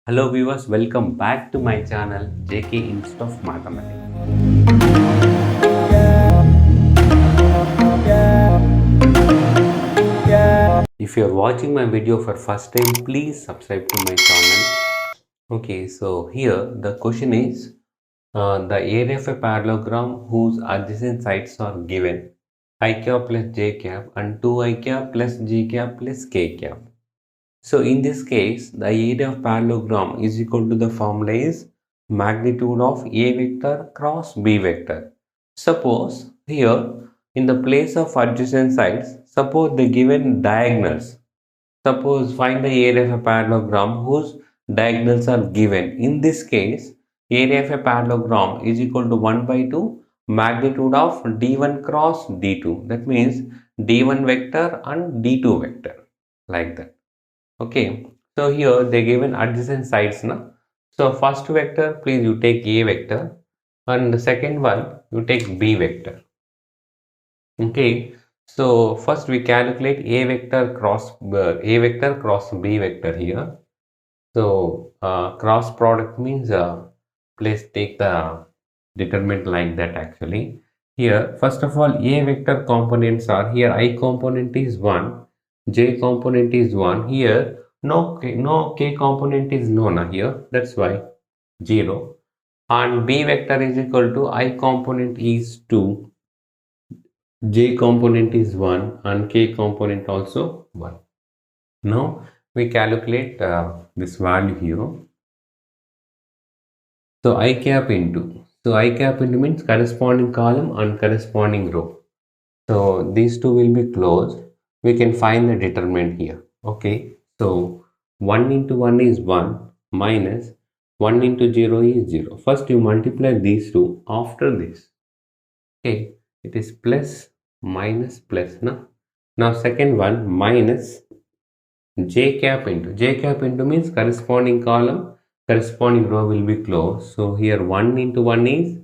Hello viewers, welcome back to my channel JK Institute of Mathematics. If you are watching my video for first time, please subscribe to my channel. Okay, so here the question is the area of a parallelogram whose adjacent sides are given I cap plus j cap and 2 I cap plus g cap plus k cap. So in this case, the area of parallelogram is equal to the formula is magnitude of A vector cross B vector. Suppose here in the place of adjacent sides, suppose the given diagonals. Suppose find the area of a parallelogram whose diagonals are given. In this case, area of a parallelogram is equal to 1 by 2 magnitude of d1 cross d2. That means d1 vector and d2 vector, like that. Okay, so here they given adjacent sides now. So first vector, please you take A vector, and the second one you take B vector. Okay, so first we calculate A vector cross B vector here. So cross product means please take the determinant like that actually. Here first of all A vector components are here I component is 1, J component is 1, here no K component is known here, that's why 0, and B vector is equal to I component is 2, J component is 1 and K component also 1. Now we calculate this value here. So I cap into means corresponding column and corresponding row. So these two will be closed. We can find the determinant here. Okay. So 1 into 1 is 1 minus 1 into 0 is 0. First you multiply these two after this. Okay. It is plus minus plus. Now second one minus j cap into means corresponding column, corresponding row will be closed. So here 1 into 1 is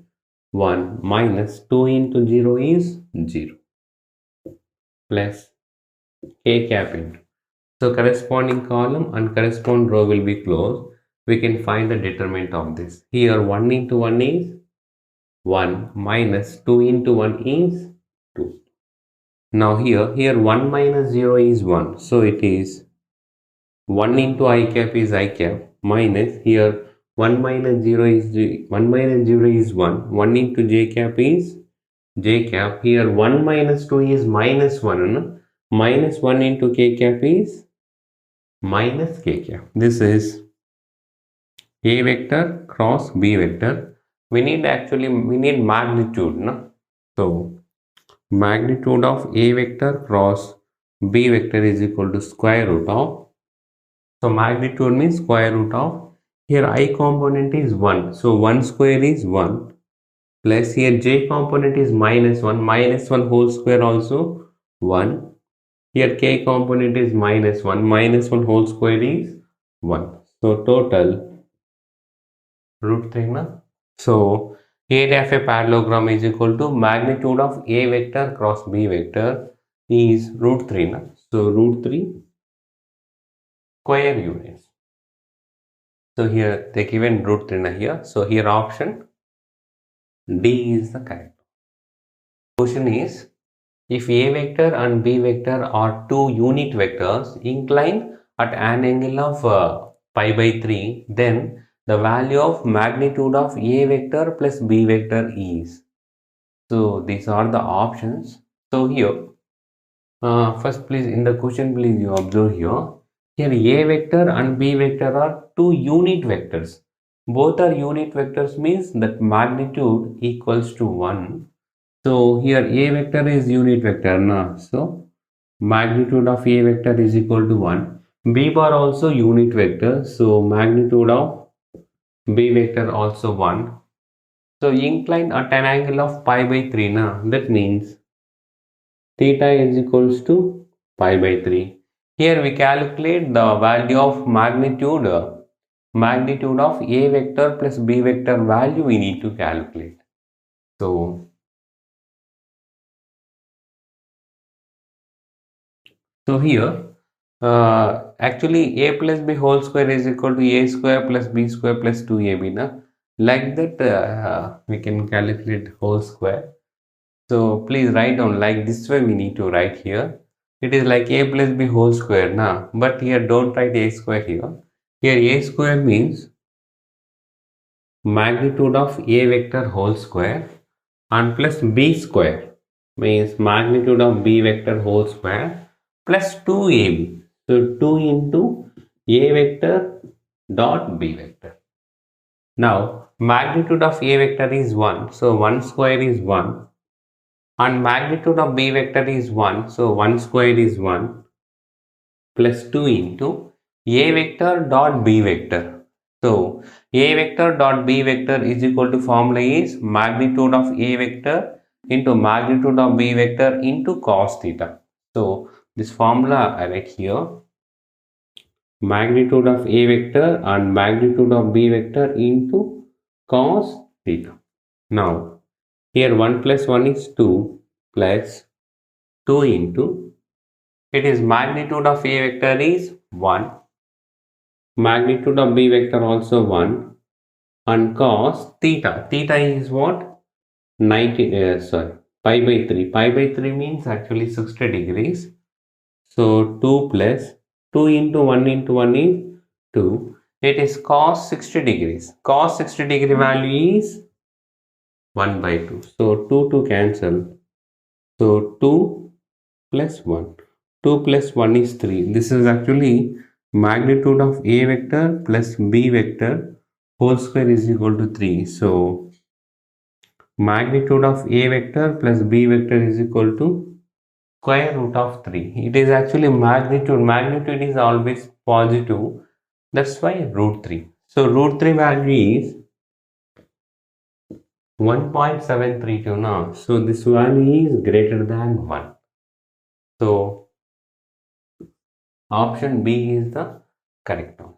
1 minus 2 into 0 is 0 plus k cap into. So corresponding column and corresponding row will be closed. We can find the determinant of this. Here 1 into 1 is 1 minus 2 into 1 is 2. Now here 1 minus 0 is 1. So it is 1 into I cap is I cap minus here 1 minus 0 is 1 minus 0 is 1. 1 into j cap is j cap. Here 1 minus 2 is minus 1. No? Minus 1 into k cap is minus k cap. This is A vector cross B vector. We need magnitude. No? So magnitude of A vector cross B vector is equal to square root of. So magnitude means square root of, here I component is 1. So 1 square is 1 plus here j component is minus 1 whole square also 1. Here k component is minus 1 whole square is 1. So total root 3 na. So area of a parallelogram is equal to magnitude of A vector cross B vector is root 3 na. So root 3 square units. So here they given root 3 here. So here option D is the correct. Question is, if A vector and B vector are two unit vectors inclined at an angle of pi by 3, then the value of magnitude of A vector plus B vector is. So these are the options. So here, first please in the question please you observe here. Here A vector and B vector are two unit vectors. Both are unit vectors means that magnitude equals to 1. So here A vector is unit vector na. So magnitude of A vector is equal to 1. B bar also unit vector. So magnitude of B vector also 1. So inclined at an angle of pi by 3 na. That means theta is equals to pi by 3. Here we calculate the value of magnitude of A vector plus B vector value we need to calculate. So here Actually a plus b whole square is equal to a square plus b square plus 2ab. Na? Like that we can calculate whole square. So please write down like this way we need to write here. It is like a plus b whole square now. But here don't write a square here. Here a square means magnitude of a vector whole square and plus b square means magnitude of b vector whole square plus 2ab. So 2 into a vector dot b vector. Now magnitude of a vector is 1. So 1 square is 1. And magnitude of b vector is 1. So 1 square is 1 plus 2 into a vector dot b vector. So a vector dot b vector is equal to formula is magnitude of a vector into magnitude of b vector into cos theta. So this formula I write here, magnitude of a vector and magnitude of b vector into cos theta. Now here 1 plus 1 is 2 plus 2 into, it is magnitude of a vector is 1, magnitude of b vector also 1, and cos theta. Theta is what? 90, pi by 3. Pi by 3 means actually 60 degrees. So 2 plus 2 into 1 into 1 is 2. It is cos 60 degrees. Cos 60 degree value is 1 by 2. So 2 to cancel. So 2 plus 1. 2 plus 1 is 3. This is actually magnitude of a vector plus b vector whole square is equal to 3. So magnitude of a vector plus b vector is equal to square root of 3. It is actually magnitude. Magnitude is always positive. That's why root 3. So root 3 value is 1.732 now. So this value is greater than 1. So option B is the correct one.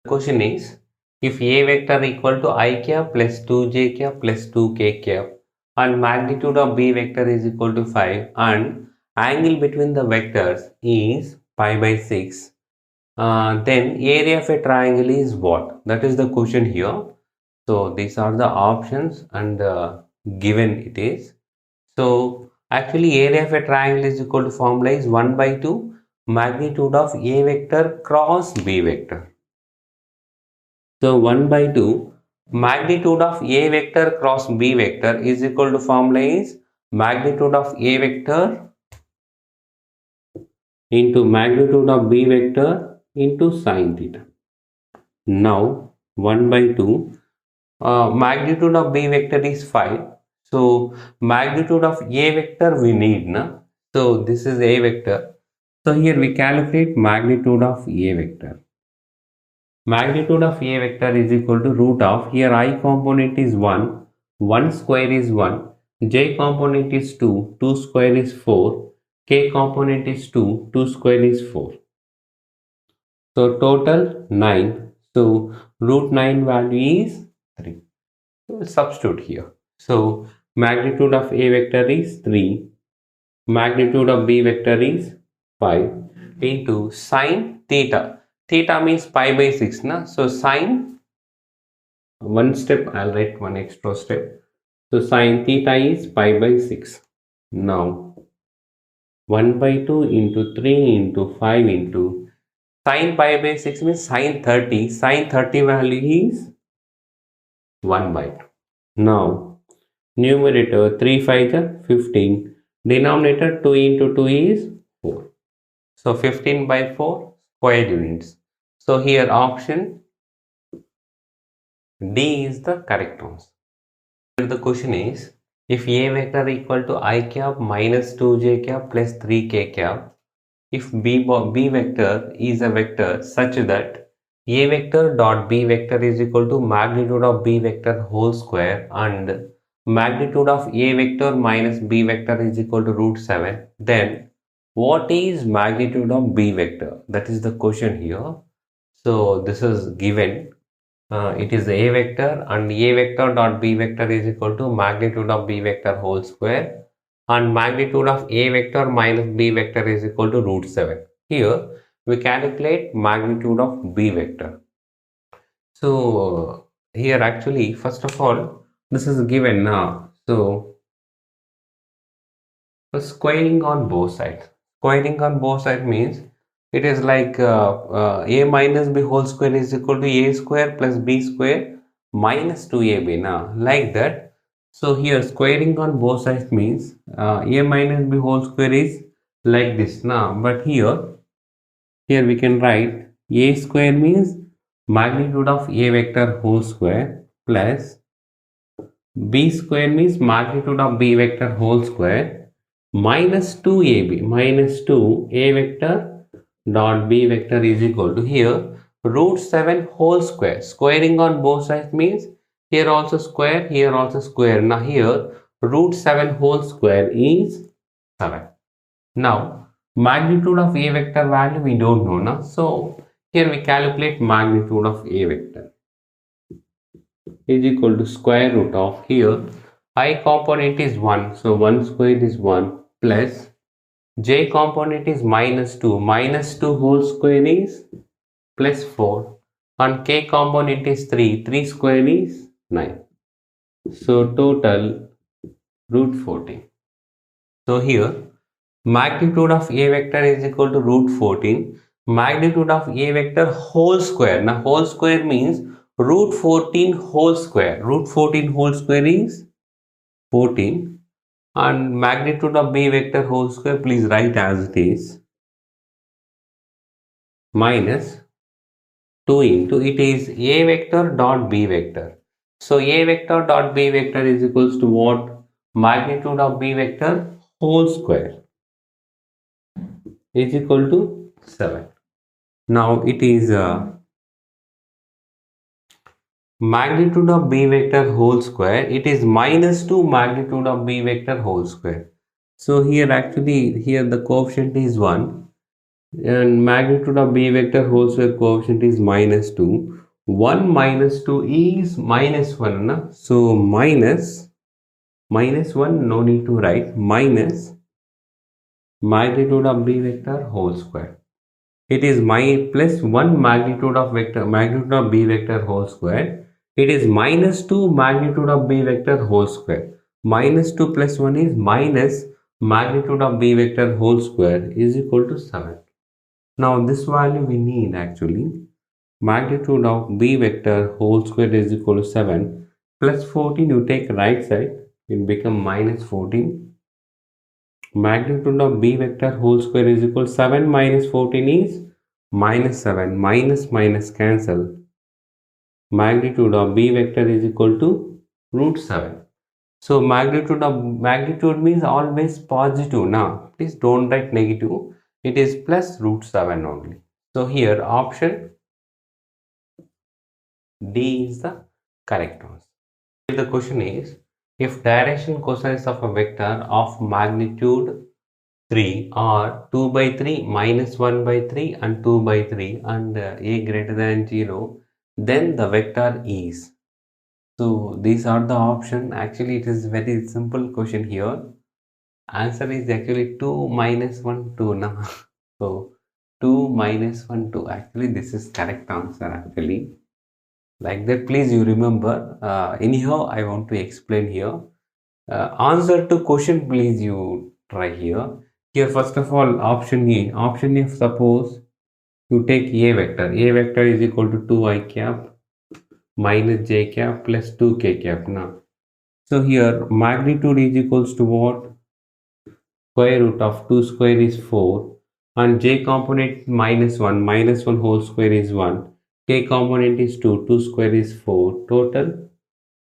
The question is, if a vector equal to I cap plus 2j cap plus 2k cap and magnitude of b vector is equal to 5 and angle between the vectors is pi by 6, then area of a triangle is what? That is the question here. So these are the options and given it is. So actually area of a triangle is equal to formula is 1 by 2 magnitude of a vector cross b vector. So 1 by 2 magnitude of a vector cross b vector is equal to formula is magnitude of a vector into magnitude of b vector into sine theta. Now 1 by 2 magnitude of b vector is 5. So magnitude of a vector we need, na? So this is a vector. So here we calculate magnitude of a vector. Magnitude of a vector is equal to root of, here I component is 1, 1 square is 1, j component is 2, 2 square is 4, k component is 2, 2 square is 4. So total 9. So root 9 value is 3. So substitute here. So magnitude of a vector is 3, magnitude of b vector is 5 into sine theta. Theta means pi by 6, na? So sine, one step, I'll write one extra step. So sine theta is pi by 6. Now 1 by 2 into 3 into 5 into sine pi by 6 means sine 30. Sine 30 value is 1 by 2. Now numerator 3 5 is 15. Denominator 2 into 2 is 4. So 15 by 4 square units. So here option D is the correct answer. Here the question is, if a vector equal to I cap minus 2j cap plus 3k cap, if b vector is a vector such that a vector dot b vector is equal to magnitude of b vector whole square and magnitude of a vector minus b vector is equal to root 7, then what is magnitude of b vector? That is the question here. So this is given. It is a vector and a vector dot b vector is equal to magnitude of b vector whole square and magnitude of a vector minus b vector is equal to root 7. Here we calculate magnitude of B vector. So here actually, first of all, this is given now. So squaring on both sides. Squaring on both sides means it is like a minus b whole square is equal to a square plus b square minus 2ab now, like that. So here squaring on both sides means a minus b whole square is like this now, but here we can write a square means magnitude of a vector whole square plus b square means magnitude of b vector whole square minus 2ab minus 2a vector dot b vector is equal to here root 7 whole square. Squaring on both sides means here also square, here also square. Now here root 7 whole square is 7. Now magnitude of a vector value we don't know now. So here we calculate magnitude of a vector is equal to square root of here I component is 1, so 1 squared is 1 plus j component is minus 2 whole square is plus 4 and k component is 3 square is 9, so total root 14. So here magnitude of a vector is equal to root 14, magnitude of a vector whole square. Now whole square means root 14 whole square. Root 14 whole square is 14 and magnitude of b vector whole square, please write as it is, minus 2 into it is a vector dot b vector. So a vector dot b vector is equals to what? Magnitude of b vector whole square is equal to 7. Now it is magnitude of b vector whole square, it is minus 2 magnitude of b vector whole square. So here actually here the coefficient is 1 and magnitude of b vector whole square coefficient is minus 2. 1 minus 2 is minus 1 na? So minus 1, no need to write, minus magnitude of b vector whole square. It is plus 1 magnitude of b vector whole square. It is minus 2 magnitude of b vector whole square. Minus 2 plus 1 is minus magnitude of b vector whole square is equal to 7. Now this value we need actually. Magnitude of b vector whole square is equal to 7 plus 14, you take right side, it become minus 14. Magnitude of b vector whole square is equal to 7 minus 14 is minus 7. Minus cancel. Magnitude of b vector is equal to root 7. So magnitude means always positive. Now please don't write negative. It is plus root 7 only. So here option D is the correct answer. The question is, if direction cosines of a vector of magnitude 3 are 2 by 3, minus 1 by 3 and 2 by 3 and a greater than 0, then the vector is. So these are the options. Actually it is very simple question here. Answer is actually 2 minus 1 2 now. So 2 minus 1 2, actually this is correct answer actually. Like that, please you remember. Anyhow I want to explain here. Answer to question, please you try here. Here first of all option A, suppose you take a vector is equal to 2i cap minus j cap plus 2k cap now. So here magnitude is equals to what? Square root of 2 square is 4 and j component minus 1 whole square is 1, k component is 2 square is 4, total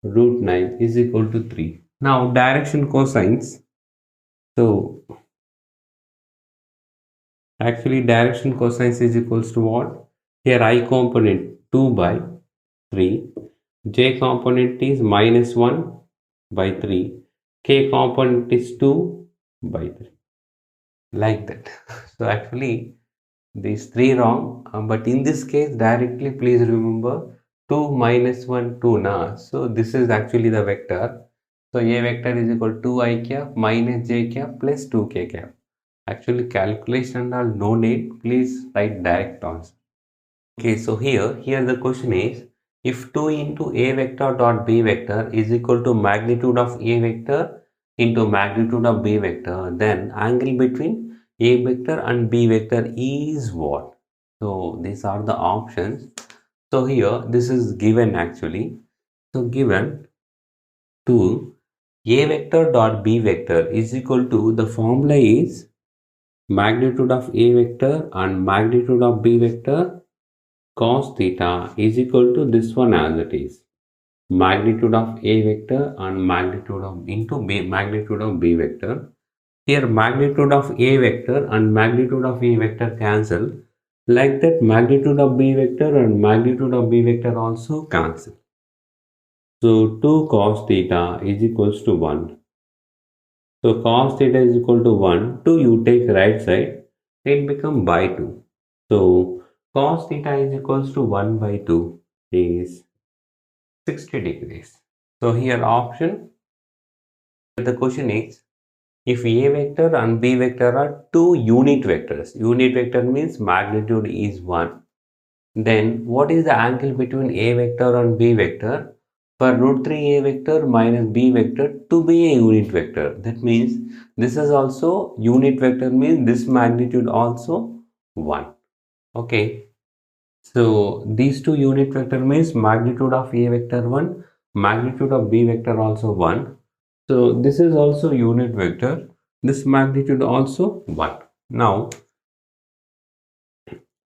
root 9 is equal to 3. Now direction cosines. So actually direction cosines is equals to what? Here I component 2 by 3, j component is minus 1 by 3, k component is 2 by 3, like that. So actually these 3 wrong, but in this case directly please remember 2 minus 1 2 na. So this is actually the vector. So a vector is equal to 2i cap minus j cap plus 2k cap. Actually, calculation are no need. Please write direct answer. Okay, so here the question is, if 2 into a vector dot b vector is equal to magnitude of a vector into magnitude of b vector, then angle between a vector and b vector is what? So these are the options. So here this is given actually. So given 2 a vector dot b vector is equal to, the formula is magnitude of a vector and magnitude of b vector cos theta is equal to this one as it is, magnitude of a vector and magnitude of into b, magnitude of b vector. Here magnitude of a vector and magnitude of a vector cancel, like that magnitude of b vector and magnitude of b vector also cancel. So 2 cos theta is equals to 1. So cos theta is equal to 1. 2 you take right side, it become by 2. So cos theta is equals to 1 by 2 is 60 degrees. So here option, the question is, if a vector and b vector are two unit vectors, unit vector means magnitude is 1, then what is the angle between a vector and b vector for root 3 a vector minus b vector to be a unit vector? That means this is also unit vector, means this magnitude also 1. Okay. So these two unit vector means magnitude of a vector 1, magnitude of b vector also 1. So this is also unit vector, this magnitude also 1. Now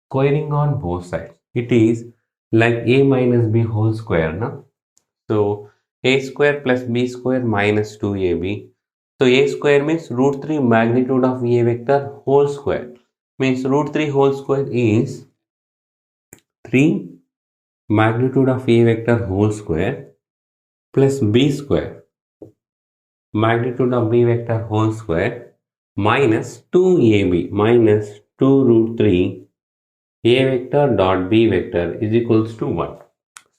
squaring on both sides, it is like a minus b whole square, na? So a square plus b square minus 2ab. So a square means root 3 magnitude of a vector whole square, means root 3 whole square is 3 magnitude of a vector whole square plus b square magnitude of b vector whole square minus 2ab minus 2 root 3 a vector dot b vector is equals to 1.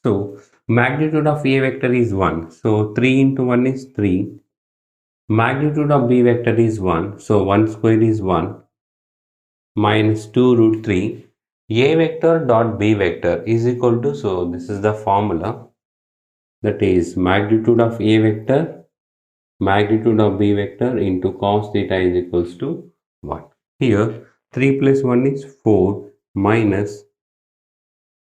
So magnitude of a vector is 1. So 3 into 1 is 3. Magnitude of b vector is 1. So 1 square is 1 minus 2 root 3 a vector dot b vector is equal to, so this is the formula, that is magnitude of a vector magnitude of b vector into cos theta is equals to 1. Here 3 plus 1 is 4 minus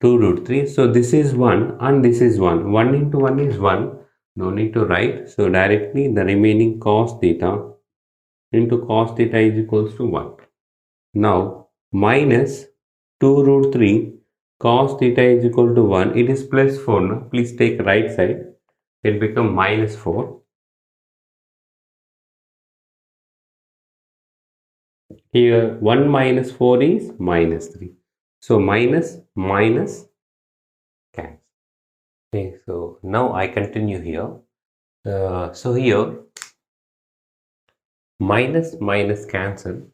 2 root 3. So this is 1 and this is 1. 1 into 1 is 1. No need to write. So directly the remaining cos theta into cos theta is equals to 1. Now minus 2 root 3 cos theta is equal to 1. It is plus 4. No? Please take right side. It become minus 4. Here 1 minus 4 is minus 3. So minus cancel. Okay, so now I continue here. So here minus cancel.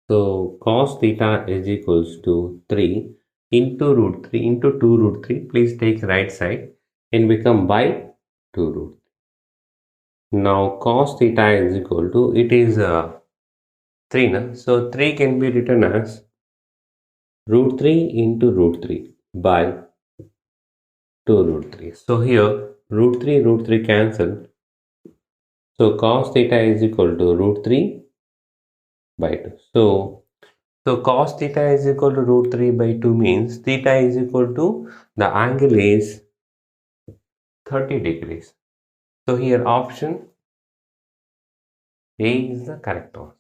So cos theta is equals to 3 into root 3 into 2 root 3. Please take right side and become by 2 root 3. Now cos theta is equal to, it is 3. Na? So 3 can be written as root 3 into root 3 by 2 root 3. So here root 3 cancel. So cos theta is equal to root 3 by 2. So cos theta is equal to root 3 by 2 means theta is equal to, the angle is 30 degrees. So here option A is the correct one.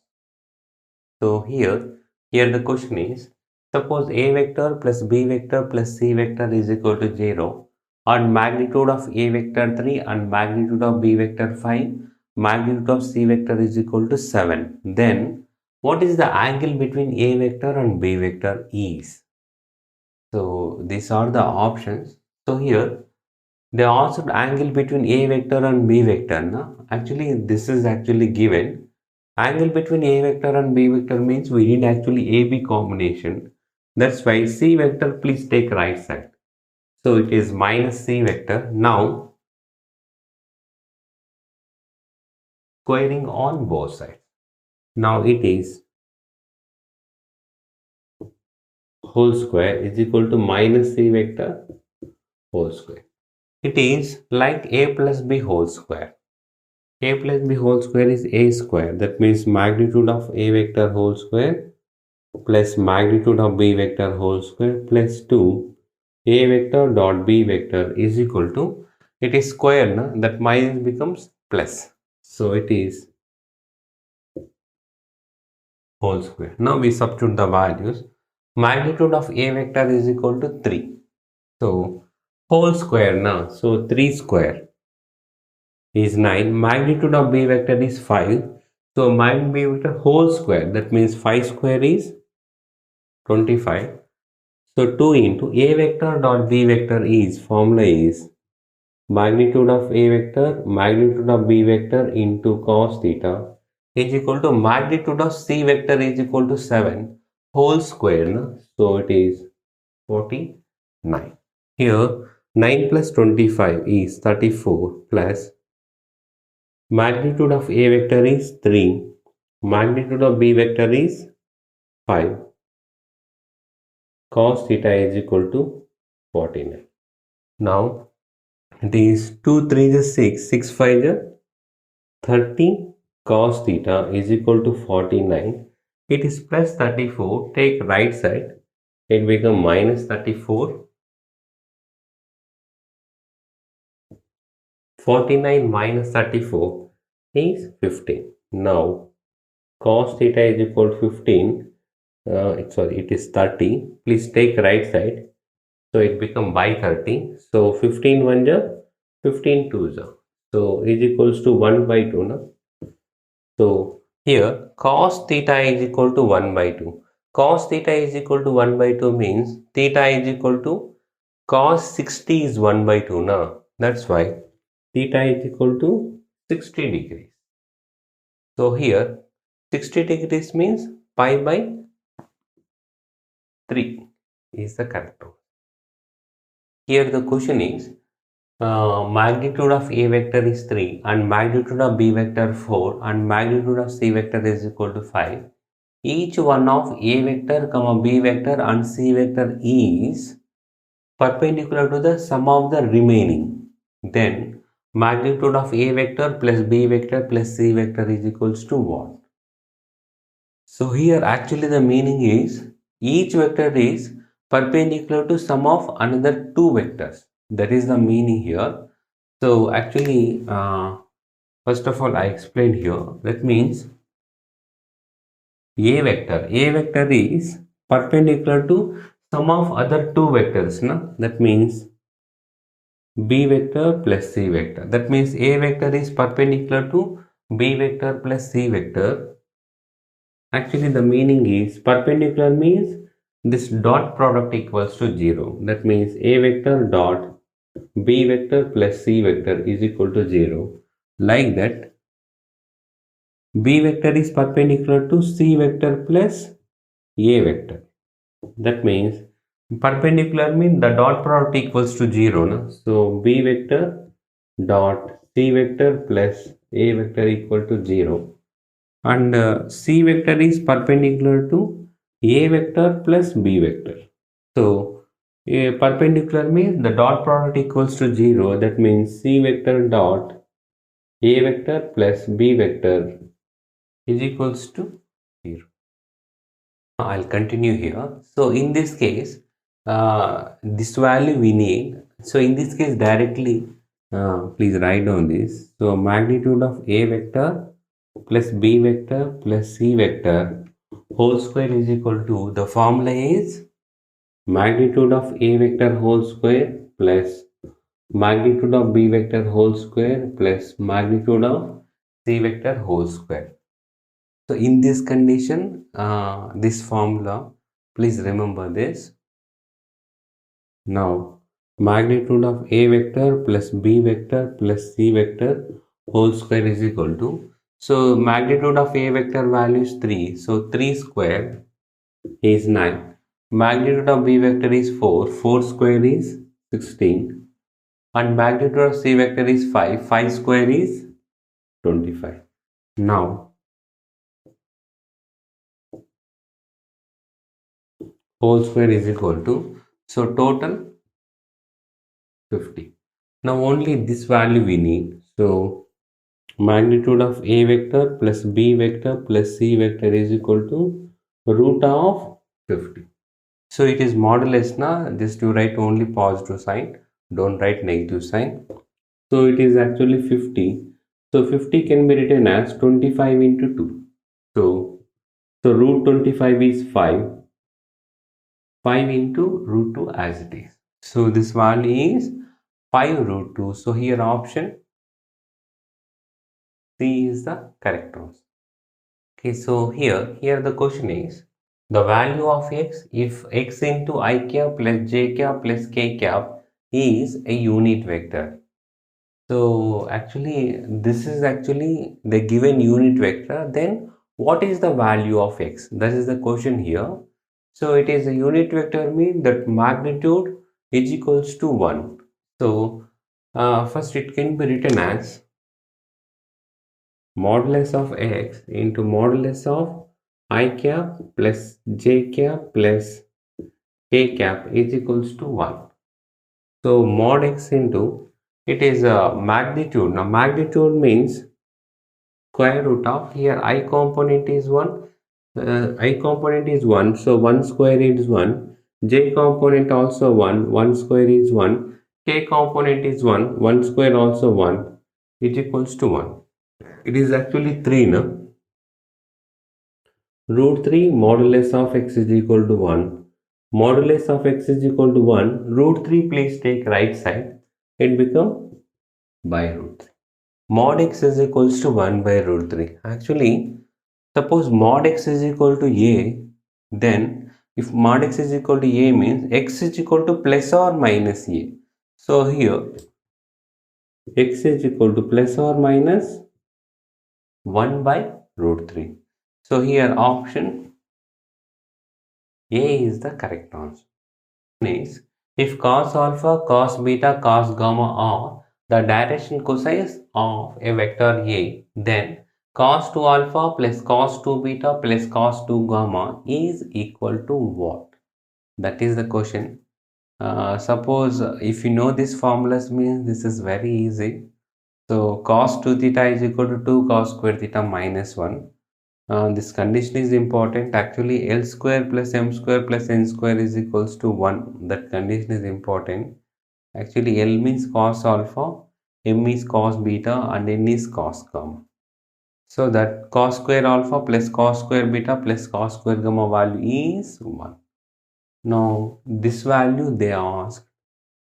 So here the question is, suppose a vector plus b vector plus c vector is equal to 0 and magnitude of a vector 3 and magnitude of b vector 5, magnitude of c vector is equal to 7. Then what is the angle between a vector and b vector is? So these are the options. So here they asked angle between a vector and b vector. No? Actually this is actually given. Angle between a vector and b vector means we need actually AB combination. That's why c vector, please take right side. So it is minus c vector. Now squaring on both sides. Now it is whole square is equal to minus c vector whole square. It is like a plus b whole square. A plus b whole square is a square. That means magnitude of a vector whole square plus magnitude of b vector whole square plus 2 a vector dot b vector is equal to, it is square, na? That minus becomes plus. So it is whole square. Now we substitute the values. Magnitude of a vector is equal to 3. So whole square now. So 3 square is 9. Magnitude of b vector is 5. So magnitude b vector whole square. That means 5 square is 25. So 2 into a vector dot b vector is, formula is magnitude of a vector, magnitude of b vector into cos theta is equal to magnitude of c vector is equal to 7 whole square. No? So it is 49. Here 9 plus 25 is 34 plus magnitude of a vector is 3, magnitude of b vector is 5. Cos theta is equal to 49. Now it is 2 3 is 6, 6 5 is 30. Cos theta is equal to 49. It is plus 34. Take right side. It becomes minus 34. 49 minus 34 is 15. Now cos theta is equal to 15. Sorry, it is 30. Please take right side. So it become by 30. So 15 1 ja, 15 2 ja. So is equals to 1 by 2. Na? So here cos theta is equal to 1 by 2. Cos theta is equal to 1 by 2 means theta is equal to cos 60 is 1 by 2. Na? That's why theta is equal to 60 degrees. So here 60 degrees means pi by 3 is the correct one. Here the question is magnitude of a vector is 3 and magnitude of b vector 4 and magnitude of c vector is equal to 5. Each one of a vector, b vector and c vector is perpendicular to the sum of the remaining. Then magnitude of a vector plus b vector plus c vector is equals to what? So here actually the meaning is each vector is perpendicular to sum of another two vectors. That is the meaning here. So actually first of all I explained here. That means a vector is perpendicular to sum of other two vectors. No? That means b vector plus c vector. That means a vector is perpendicular to b vector plus c vector. Actually the meaning is perpendicular means this dot product equals to 0. That means a vector dot b vector plus c vector is equal to 0. Like that b vector is perpendicular to c vector plus a vector. That means perpendicular means the dot product equals to 0. No? So b vector dot c vector plus a vector equal to 0. And c vector is perpendicular to a vector plus b vector. So a perpendicular means the dot product equals to 0. That means c vector dot a vector plus b vector is equals to 0. I'll continue here. So in this case, this value we need. So in this case directly, please write down this. So magnitude of a vector plus b vector plus c vector whole square is equal to, the formula is magnitude of a vector whole square plus magnitude of b vector whole square plus magnitude of c vector whole square. So in this condition, this formula, please remember this. Now magnitude of a vector plus b vector plus c vector whole square is equal to, so magnitude of a vector value is 3. So 3 square is 9. Magnitude of b vector is 4. 4 square is 16. And magnitude of c vector is 5. 5 square is 25. Now whole square is equal to, so total 50. Now only this value we need. So magnitude of a vector plus b vector plus c vector is equal to root of 50. So it is modulus na, just you write only positive sign, don't write negative sign. So it is actually 50. So 50 can be written as 25 into 2. So root 25 is 5. 5 into root 2 as it is. So this value is 5 root 2. So here option C is the correct answer. Okay, so here the question is the value of x if x into I cap plus j cap plus k cap is a unit vector. So actually this is actually the given unit vector, then what is the value of x? That is the question here. So it is a unit vector mean that magnitude is equals to 1. So first it can be written as modulus of x into modulus of I cap plus j cap plus k cap is equals to 1. So mod x into, it is a magnitude. Now magnitude means square root of, here I component is 1, I component is 1, so 1 square is 1, j component also 1, 1 square is 1, k component is 1, 1 square also 1, is equals to 1. It is actually 3 now. Root 3 modulus of x is equal to 1. Modulus of x is equal to 1. Root 3 please take right side. It become by root 3. Mod x is equals to 1 by root 3. Actually, suppose mod x is equal to a, then if mod x is equal to a means x is equal to plus or minus a. So here x is equal to plus or minus 1 by root 3. So here option A is the correct answer. Is if cos alpha, cos beta, cos gamma are the direction cosines of a vector A, then cos 2 alpha plus cos 2 beta plus cos 2 gamma is equal to what? That is the question. Suppose if you know this formulas means this is very easy. So cos 2 theta is equal to 2 cos square theta minus 1. This condition is important. Actually, L square plus M square plus N square is equals to 1. That condition is important. Actually, L means cos alpha, M is cos beta, and N is cos gamma. So that cos square alpha plus cos square beta plus cos square gamma value is 1. Now, this value they asked.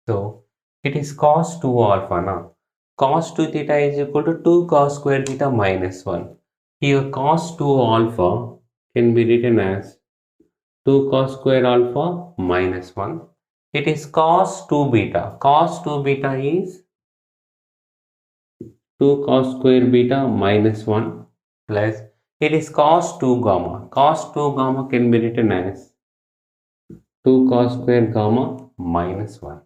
So, it is cos 2 alpha now. Cos 2 theta is equal to 2 cos square theta minus 1. Here cos 2 alpha can be written as 2 cos square alpha minus 1. It is cos 2 beta. Cos 2 beta is 2 cos square beta minus 1 plus it is cos 2 gamma. Cos 2 gamma can be written as 2 cos square gamma minus 1.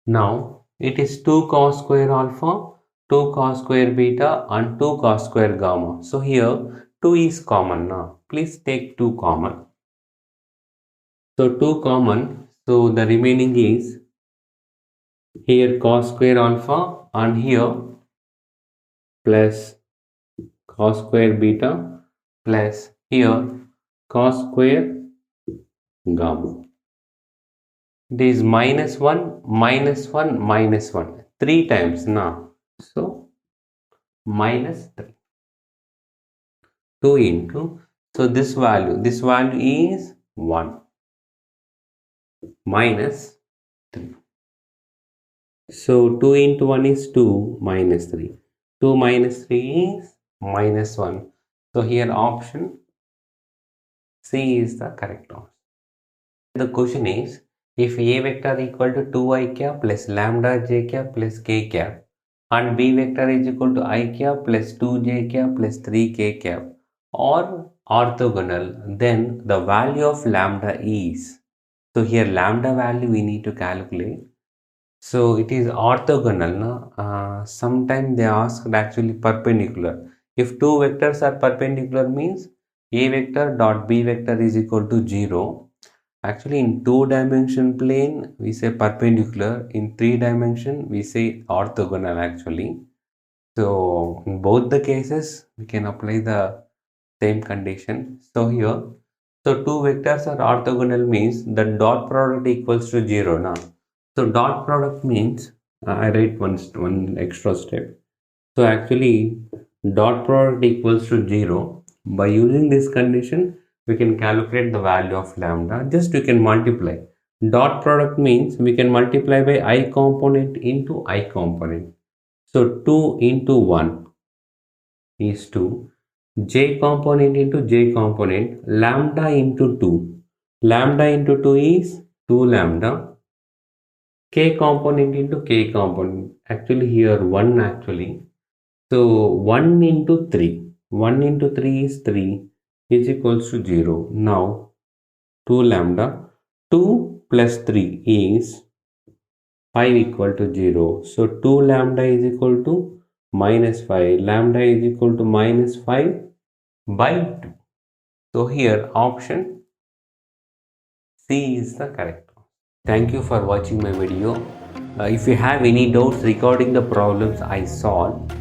Now it is 2 cos square alpha, 2 cos square beta and 2 cos square gamma. So here 2 is common now. Please take 2 common. So 2 common. So the remaining is here cos square alpha and here plus cos square beta plus here cos square gamma. It is minus 1, minus 1, minus 1. 3 times now. So minus 3. 2 into, so this value is 1 minus 3. So 2 into 1 is 2 minus 3. 2 minus 3 is minus 1. So here option C is the correct answer. The question is if A vector equal to 2i cap plus lambda j cap plus k cap and B vector is equal to I cap plus 2j cap plus 3k cap or orthogonal, then the value of lambda is. So here lambda value we need to calculate. So it is orthogonal. No? Sometimes they ask actually perpendicular. If two vectors are perpendicular means A vector dot B vector is equal to 0. Actually, in 2-dimension plane, we say perpendicular. In 3-dimension, we say orthogonal actually. So, in both the cases, we can apply the same condition. So, here, so two vectors are orthogonal means the dot product equals to 0 now. So, dot product means, I write one extra step. So, actually, dot product equals to 0. By using this condition, we can calculate the value of lambda. Just we can multiply. Dot product means we can multiply by I component into I component. So 2 into 1 is 2. J component into J component. Lambda into 2. Lambda into 2 is 2 lambda. K component into K component. Actually here 1 actually. So 1 into 3. 1 into 3 is 3 is equals to 0. Now 2 lambda. 2 plus 3 is 5 equal to 0. So 2 lambda is equal to minus 5. Lambda is equal to minus 5 by 2. So here option C is the correct one. Thank you for watching my video. If you have any doubts regarding the problems I solved,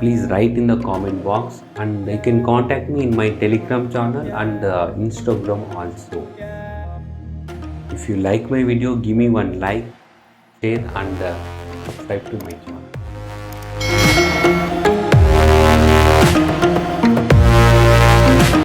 please write in the comment box, and you can contact me in my Telegram channel and Instagram also. If you like my video, give me one like, share and subscribe to my channel.